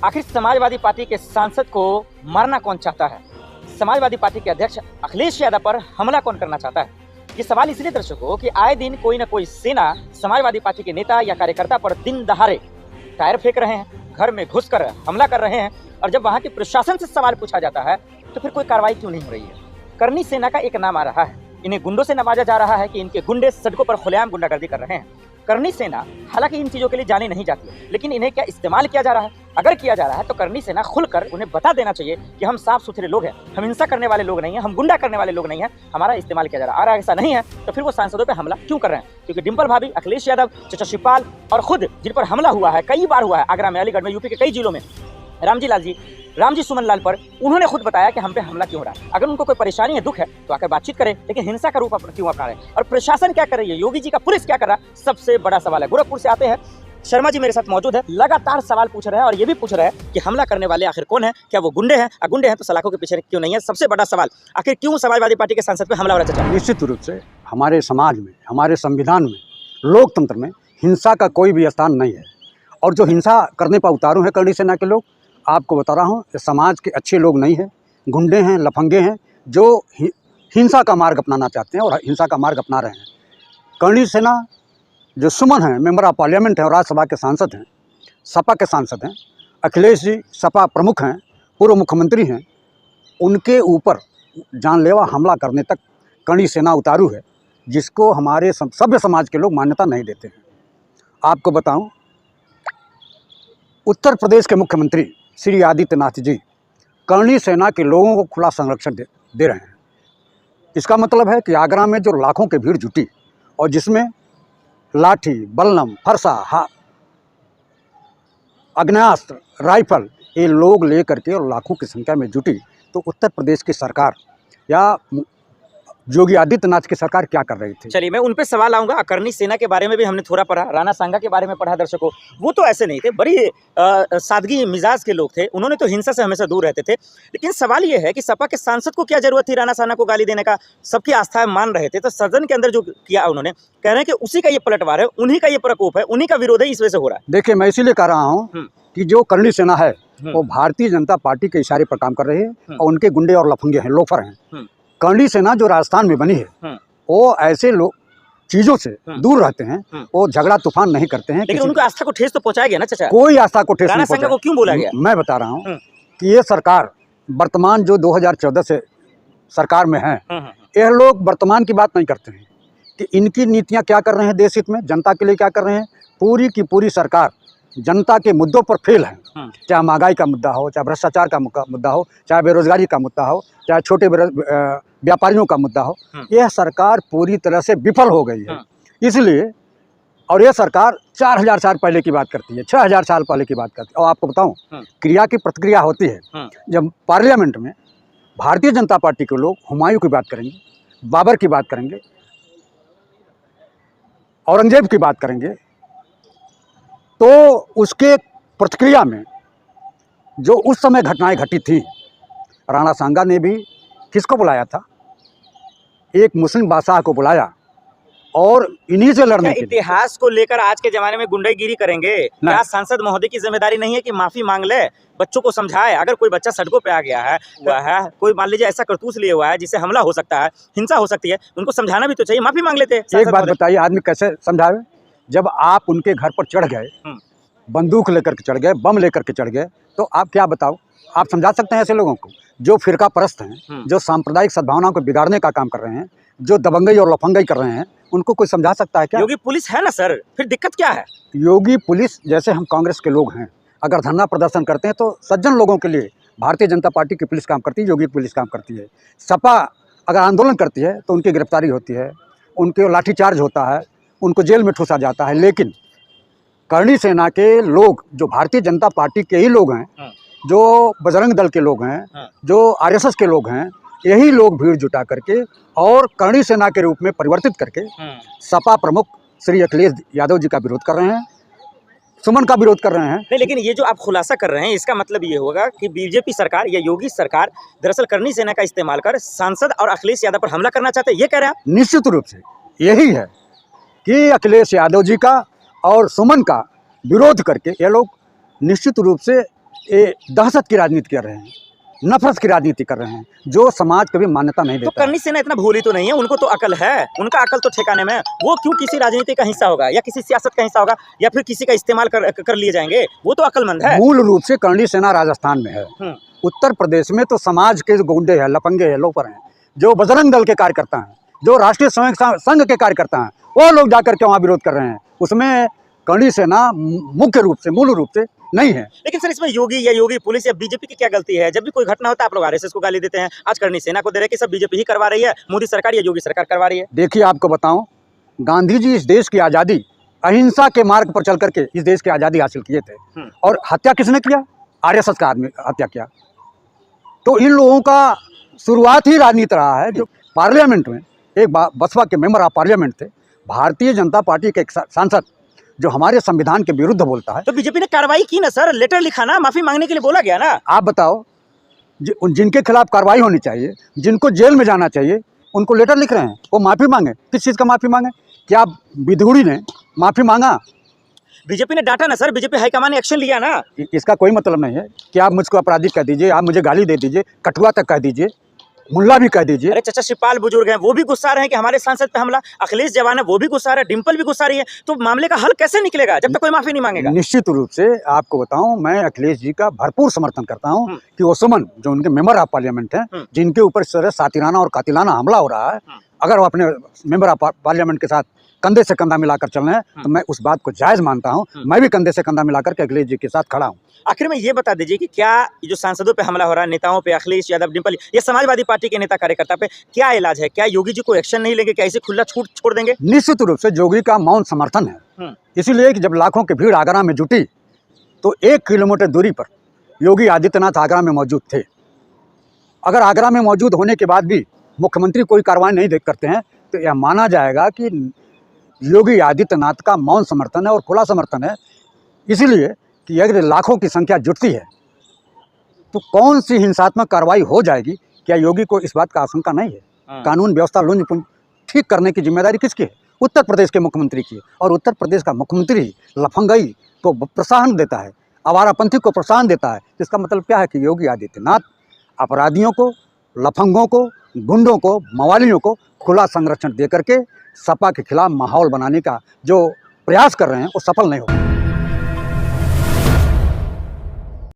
आखिर समाजवादी पार्टी के सांसद को मारना कौन चाहता है? समाजवादी पार्टी के अध्यक्ष अखिलेश यादव पर हमला कौन करना चाहता है? ये सवाल इसलिए दर्शकों कि आए दिन कोई न कोई सेना समाजवादी पार्टी के नेता या कार्यकर्ता पर दिन दहाड़े टायर फेंक रहे हैं, घर में घुसकर हमला कर रहे हैं, और जब वहां के प्रशासन से सवाल पूछा जाता है तो फिर कोई कार्रवाई क्यों नहीं हो रही है? करनी सेना का एक नाम आ रहा है। इन्हें गुंडों से नवाजा जा रहा है कि इनके गुंडे सड़कों पर खुलेआम गुंडागर्दी कर रहे हैं। करनी सेना हालांकि इन चीजों के लिए जानी नहीं जाती है, लेकिन इन्हें क्या इस्तेमाल किया जा रहा है? अगर किया जा रहा है तो करनी सेना खुलकर उन्हें बता देना चाहिए कि हम साफ सुथरे लोग हैं, हम हिंसा करने वाले लोग नहीं हैं, हम गुंडा करने वाले लोग नहीं हैं, हमारा इस्तेमाल किया जा रहा है। और ऐसा नहीं है तो फिर वो सांसदों पर हमला क्यों कर रहे हैं? क्योंकि डिम्पल भाभी, अखिलेश यादव, चाचा शिवपाल और खुद जिन पर हमला हुआ है, कई बार हुआ है, आगरा में, अलीगढ़ में, यूपी के कई जिलों में, रामजी सुमन लाल पर उन्होंने खुद बताया कि हम पे हमला क्यों हो रहा है। अगर उनको कोई परेशानी है, दुख है, तो आकर बातचीत करें, लेकिन हिंसा का रूप क्यों अपना रहे? और प्रशासन क्या कर रही है? योगी जी का पुलिस क्या कर रहा है? सबसे बड़ा सवाल है। गोरखपुर से आते हैं शर्मा जी मेरे साथ मौजूद है, लगातार सवाल पूछ रहे हैं और ये भी पूछ रहे हैं कि हमला करने वाले आखिर कौन है? क्या वो गुंडे हैं? गुंडे हैं तो सलाखों के पीछे क्यों नहीं है? सबसे बड़ा सवाल, आखिर क्यों समाजवादी पार्टी के सांसद पे हमला हो रहा है? निश्चित रूप से हमारे समाज में, हमारे संविधान में, लोकतंत्र में हिंसा का कोई भी स्थान नहीं है। और जो हिंसा करने पर उतारू है करनी सेना के लोग, आपको बता रहा हूँ, समाज के अच्छे लोग नहीं हैं, गुंडे हैं, लफंगे हैं, जो हिंसा का मार्ग अपनाना चाहते हैं और हिंसा का मार्ग अपना रहे हैं। करनी सेना जो सुमन है, मेंबर ऑफ पार्लियामेंट है और राज्यसभा के सांसद हैं, सपा के सांसद हैं, अखिलेश जी सपा प्रमुख हैं, पूर्व मुख्यमंत्री हैं, उनके ऊपर जानलेवा हमला करने तक करनी सेना उतारू है, जिसको हमारे सभ्य समाज के लोग मान्यता नहीं देते हैं। आपको बताऊं, उत्तर प्रदेश के मुख्यमंत्री श्री आदित्यनाथ जी करनी सेना के लोगों को खुला संरक्षण दे रहे हैं। इसका मतलब है कि आगरा में जो लाखों की भीड़ जुटी और जिसमें लाठी, बल्लम, फरसा, आग्नेयास्त्र, राइफल, ये लोग लेकर के और लाखों की संख्या में जुटी, तो उत्तर प्रदेश की सरकार या योगी आदित्यनाथ की सरकार क्या कर रही थी? चलिए मैं उन पे सवाल आऊंगा। करनी सेना के बारे में भी हमने थोड़ा पढ़ा, राणा सांगा के बारे में पढ़ा। दर्शकों, वो तो ऐसे नहीं थे, बड़ी सादगी मिजाज के लोग थे, उन्होंने तो हिंसा से हमेशा दूर रहते थे। लेकिन सवाल ये है कि सपा के सांसद को क्या जरूरत थी राणा सांगा को गाली देने का? सबकी आस्था मान रहे थे, तो सदन के अंदर जो किया उन्होंने, कह रहे हैं कि उसी का ये पलटवार है, उन्हीं का ये प्रकोप है, उन्हीं का विरोध है, इस वजह से हो रहा है। देखिए, मैं इसीलिए कह रहा हूँ कि जो करनी सेना है वो भारतीय जनता पार्टी के इशारे पर काम कर रही है और उनके गुंडे और लफंगे हैं, लोफर हैं। करनी सेना जो राजस्थान में बनी है वो ऐसे लोग चीजों से दूर रहते हैं, वो झगड़ा तूफान नहीं करते हैं। लेकिन उनको आस्था को ठेस तो पहुंचाया गया ना चाचा? कोई आस्था को ठेस नहीं पहुंचा। को क्यों बोला गया? मैं बता रहा हूँ कि ये सरकार वर्तमान जो 2014 से सरकार में है, यह लोग वर्तमान की बात नहीं करते हैं कि इनकी नीतियां क्या कर रहे हैं, देश हित में, जनता के लिए क्या कर रहे हैं। पूरी की पूरी सरकार जनता के मुद्दों पर फेल है, चाहे महंगाई का मुद्दा हो, चाहे भ्रष्टाचार का मुद्दा हो, चाहे बेरोजगारी का मुद्दा हो, चाहे छोटे व्यापारियों का मुद्दा हो। यह सरकार पूरी तरह से विफल हो गई है। इसलिए, और यह सरकार 4000 साल पहले की बात करती है, 6000 साल पहले की बात करती है। और आपको बताऊं, क्रिया की प्रतिक्रिया होती है। जब पार्लियामेंट में भारतीय जनता पार्टी के लोग हुमायूं की बात करेंगे, बाबर की बात करेंगे, औरंगजेब की बात करेंगे, तो उसके प्रतिक्रिया में जो उस समय घटनाएं घटी थी, राणा सांगा ने भी किसको बुलाया था? एक मुस्लिम बादशाह को बुलाया और इन्हीं से लड़ने के लिए। इतिहास को लेकर आज के जमाने में गुंडागिरी करेंगे? क्या सांसद महोदय की जिम्मेदारी नहीं है कि माफी मांग ले, बच्चों को समझाए? अगर कोई बच्चा सड़कों पे आ गया है, कोई मान लीजिए ऐसा करतूस लिए हुआ है जिससे हमला हो सकता है, हिंसा हो सकती है, उनको समझाना भी तो चाहिए, माफी मांग लेते। एक बात बताइए, आदमी कैसे समझावे? जब आप उनके घर पर चढ़ गए, बंदूक लेकर के चढ़ गए, बम लेकर के चढ़ गए, तो आप क्या बताओ? आप समझा सकते हैं ऐसे लोगों को जो फिरका परस्त हैं, जो सांप्रदायिक सद्भावनाओं को बिगाड़ने का काम कर रहे हैं, जो दबंगई और लफंगई कर रहे हैं? उनको कोई समझा सकता है क्या? योगी पुलिस है ना सर, फिर दिक्कत क्या है? योगी पुलिस जैसे हम कांग्रेस के लोग हैं, अगर धरना प्रदर्शन करते हैं तो सज्जन लोगों के लिए भारतीय जनता पार्टी की पुलिस काम करती है, योगी पुलिस काम करती है। सपा अगर आंदोलन करती है तो उनकी गिरफ्तारी होती है, उनके लाठीचार्ज होता है, उनको जेल में ठूसा जाता है। लेकिन करनी सेना के लोग जो भारतीय जनता पार्टी के ही लोग हैं, जो बजरंग दल के लोग हैं, जो आरएसएस के लोग हैं, यही लोग भीड़ जुटा करके और करनी सेना के रूप में परिवर्तित करके सपा प्रमुख श्री अखिलेश यादव जी का विरोध कर रहे हैं, सुमन का विरोध कर रहे हैं। नहीं, लेकिन ये जो आप खुलासा कर रहे हैं, इसका मतलब ये होगा कि बीजेपी सरकार या योगी सरकार दरअसल करनी सेना का इस्तेमाल कर सांसद और अखिलेश यादव पर हमला करना चाहते हैं, ये कह रहे हैं आप? निश्चित रूप से यही है कि अखिलेश यादव जी का और सुमन का विरोध करके ये लोग निश्चित रूप से ये दहशत की राजनीति कर रहे हैं, नफरत की राजनीति कर रहे हैं, जो समाज कभी मान्यता नहीं तो देता है। करनी सेना इतना भोली तो नहीं है, उनको तो अकल है, उनका अकल तो ठिकाने में है। वो क्यों किसी राजनीति का हिस्सा होगा या किसी सियासत का हिस्सा होगा या फिर किसी का इस्तेमाल कर लिए जाएंगे? वो तो अकलमंद है। मूल रूप से करनी सेना राजस्थान में है। उत्तर प्रदेश में तो समाज के गुंडे हैं, लफंगे हैं, लोफर हैं, जो बजरंग दल के कार्यकर्ता हैं, जो राष्ट्रीय स्वयं संघ के कार्यकर्ता हैं, वो लोग जाकर के वहाँ विरोध कर रहे हैं। उसमें करनी सेना मुख्य रूप से, मूल रूप से नहीं है। लेकिन सर इसमें योगी या योगी पुलिस या बीजेपी की क्या गलती है? जब भी कोई घटना होता है आप लोग आरएसएस को गाली देते हैं, आज करनी सेना को दे रहे हैं कि सब बीजेपी ही करवा रही है, मोदी सरकार या योगी सरकार करवा रही है। देखिए आपको बताऊं, गांधी जी इस देश की आज़ादी अहिंसा के मार्ग पर चल करके इस देश की आज़ादी हासिल किए थे। और हत्या किसने किया? आरएसएस का आदमी हत्या किया। तो इन लोगों का शुरुआत ही राजनीति रहा है। जो पार्लियामेंट में एक बसपा के मेंबर ऑफ पार्लियामेंट थे, भारतीय जनता पार्टी के एक सांसद जो हमारे संविधान के विरुद्ध बोलता है। तो बीजेपी ने कार्रवाई की ना सर, लेटर लिखा ना, माफी मांगने के लिए बोला गया ना। आप बताओ, जिनके खिलाफ कार्रवाई होनी चाहिए, जिनको जेल में जाना चाहिए, उनको लेटर लिख रहे हैं, वो माफ़ी मांगे। किस चीज़ का माफ़ी मांगे? क्या विधुड़ी ने माफ़ी मांगा? बीजेपी ने डांटा ना सर, बीजेपी हाईकमान ने एक्शन लिया ना। इसका कोई मतलब नहीं है कि आप मुझको अपराधी कह दीजिए, आप मुझे गाली दे दीजिए, कठुआ तक कह दीजिए, मुल्ला भी कह दीजिए। अरे चाचा शिवपाल बुजुर्ग हैं, वो भी गुस्सा रहे हैं कि हमारे सांसद पे हमला। अखिलेश जवान है, वो भी गुस्सा रहे हैं, डिम्पल भी गुस्सा रही है। तो मामले का हल कैसे निकलेगा जब तक कोई माफी नहीं मांगेगा? निश्चित रूप से आपको बताऊं, मैं अखिलेश जी का भरपूर समर्थन करता हूं कि वो सुमन जो उनके मेंबर ऑफ पार्लियामेंट हैं, जिनके ऊपर इस तरह सातिराना और कातिलाना हमला हो रहा है, अगर वो अपने मेंबर ऑफ पार्लियामेंट के साथ कंधे से कंधा मिलाकर चल रहे हैं तो मैं उस बात को जायज़ मानता हूं। मैं भी कंधे से कंधा मिलाकर के अखिलेश जी के साथ खड़ा हूं। आखिर में ये बता दीजिए कि क्या ये जो सांसदों पे हमला हो रहा है, नेताओं पे, अखिलेश यादव, डिम्पल, ये समाजवादी पार्टी के नेता कार्यकर्ता पे क्या इलाज है? क्या योगी जी को एक्शन नहीं लेंगे? क्या ऐसे खुला छूट छोड़ देंगे? निश्चित रूप से योगी का मौन समर्थन है। इसीलिए कि जब लाखों की भीड़ आगरा में जुटी तो 1 किलोमीटर दूरी पर योगी आदित्यनाथ आगरा में मौजूद थे। अगर आगरा में मौजूद होने के बाद भी मुख्यमंत्री कोई कार्रवाई नहीं करते हैं तो यह माना जाएगा कि योगी आदित्यनाथ का मौन समर्थन है और खुला समर्थन है। इसीलिए कि अगर लाखों की संख्या जुटती है तो कौन सी हिंसात्मक कार्रवाई हो जाएगी? क्या योगी को इस बात का आशंका नहीं है? कानून व्यवस्था लुंज पुंज ठीक करने की जिम्मेदारी किसकी है? उत्तर प्रदेश के मुख्यमंत्री की। और उत्तर प्रदेश का मुख्यमंत्री लफंगई को प्रोत्साहन देता है, आवारापंथी को प्रोत्साहन देता है। इसका मतलब क्या है कि योगी आदित्यनाथ अपराधियों को, लफंगों को, गुंडों को, मवालियों को खुला संरक्षण दे करके सपा के खिलाफ माहौल बनाने का जो प्रयास कर रहे हैं वो सफल नहीं होगा।